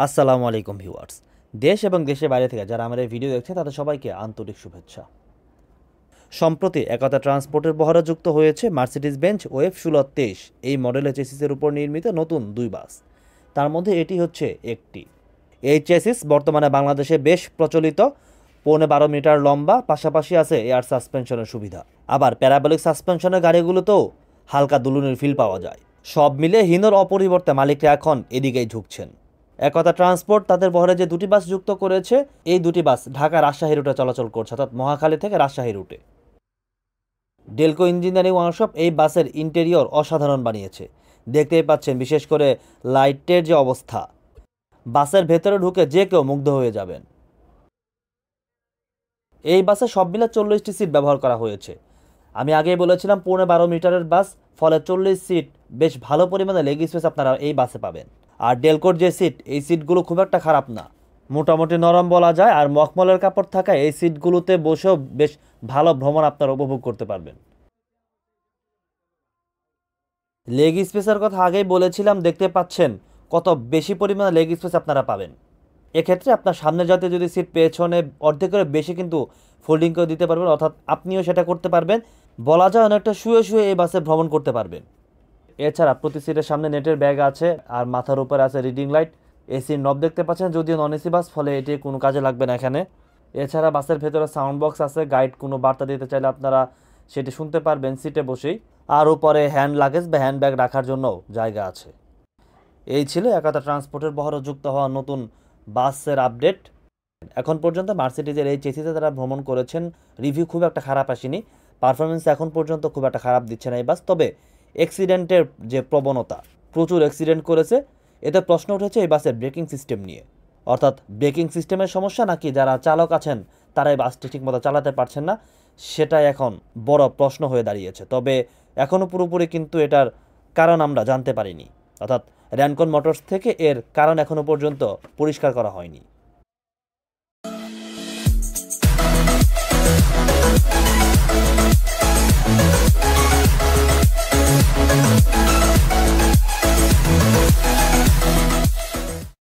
আসসালামু আলাইকুম ভিউয়ার্স। দেশ এবং দেশের বাইরে থেকে যারা আমার এই ভিডিও দেখছে তাদের সবাইকে আন্তরিক শুভেচ্ছা। সম্প্রতি একতা ট্রান্সপোর্টের বহরে যুক্ত হয়েছে মার্সিডিজ বেঞ্জ ওয়েভ ১৬২৩ এই মডেলের চেসিসের উপর নির্মিত নতুন দুই বাস। তার মধ্যে এটি হচ্ছে একটি। এই চেসিস বর্তমানে বাংলাদেশে বেশ প্রচলিত, ১৫ মিটার লম্বা, পাশাপাশি আছে এয়ার সাসপেনশনের সুবিধা। আবার প্যারাবলিক সাসপেনশনের গাড়িগুলোতেও হালকা দুলুনির ফিল পাওয়া যায়। সব মিলে হিনোর অপরিবর্তে মালিকরা এখন এদিকেই ঝুঁকছেন। একতা ট্রান্সপোর্ট তাদের বহরে যে দুটি বাস যুক্ত করেছে, এই দুটি বাস ঢাকা রাজশাহী রুটে চলাচল করছে, অর্থাৎ মহাখালী থেকে রাজশাহী রুটে। ডেলকো ইঞ্জিনিয়ারিং ওয়ার্কশপ এই বাসের ইন্টেরিয়র অসাধারণ বানিয়েছে। দেখতেই পাচ্ছেন, বিশেষ করে লাইটের যে অবস্থা, বাসের ভেতরে ঢুকে যে কেউ মুগ্ধ হয়ে যাবেন। এই বাসে সব মিলে 40টি সিট ব্যবহার করা হয়েছে। আমি আগেই বলেছিলাম ১৫ মিটারের বাস, ফলে 40 সিট, বেশ ভালো পরিমাণে লেগ স্পেস আপনারা এই বাসে পাবেন। আর ডেলকোর যে সিট, এই সিটগুলো খুব একটা খারাপ না, মোটামুটি নরম বলা যায়। আর মখমলের কাপড় থাকায় এই সিটগুলোতে বসেও বেশ ভালো ভ্রমণ আপনারা উপভোগ করতে পারবেন। লেগ স্পেসের কথা আগেই বলেছিলাম, দেখতে পাচ্ছেন কত বেশি পরিমাণে লেগ স্পেস আপনারা পাবেন। এক্ষেত্রে আপনার সামনে যাতে যদি সিট পেছনে অর্ধেকের বেশি কিন্তু ফোল্ডিং করে দিতে পারবেন, অর্থাৎ আপনিও সেটা করতে পারবেন। বলা যায় অনেকটা শুয়ে শুয়ে এই বাসে ভ্রমণ করতে পারবেন। এছাড়া প্রতি সিটের সামনে নেটের ব্যাগ আছে, আর মাথার উপরে আছে রিডিং লাইট। এসির নব দেখতে পাচ্ছেন, যদিও নন এসি বাস, ফলে এটি কোনো কাজে লাগবে না এখানে। এছাড়া বাসের ভেতরে সাউন্ড বক্স আছে, গাইড কোনো বার্তা দিতে চাইলে আপনারা সেটি শুনতে পারবেন সিটে বসেই। আর উপরে হ্যান্ড লাগেজ বা হ্যান্ড ব্যাগ রাখার জন্য জায়গা আছে। এই ছিল একতা ট্রান্সপোর্টের বহরে যুক্ত হওয়া নতুন বাসের আপডেট। এখন পর্যন্ত মার্সিডিজের এই চেসিসে যারা ভ্রমণ করেছেন, রিভিউ খুব একটা খারাপ আসেনি। পারফরমেন্স এখন পর্যন্ত খুব একটা খারাপ দিচ্ছে না এই বাস। তবে অ্যাক্সিডেন্টের যে প্রবণতা, প্রচুর অ্যাক্সিডেন্ট করেছে। এতে প্রশ্ন উঠেছে এই বাসের ব্রেকিং সিস্টেম নিয়ে, অর্থাৎ ব্রেকিং সিস্টেমের সমস্যা নাকি যারা চালক আছেন তারা এই বাসটি ঠিকমতো চালাতে পারছেন না, সেটাই এখন বড় প্রশ্ন হয়ে দাঁড়িয়েছে। তবে এখনও পুরোপুরি কিন্তু এটার কারণ আমরা জানতে পারিনি, অর্থাৎ র্যানকন মোটরস থেকে এর কারণ এখনও পর্যন্ত পরিষ্কার করা হয়নি।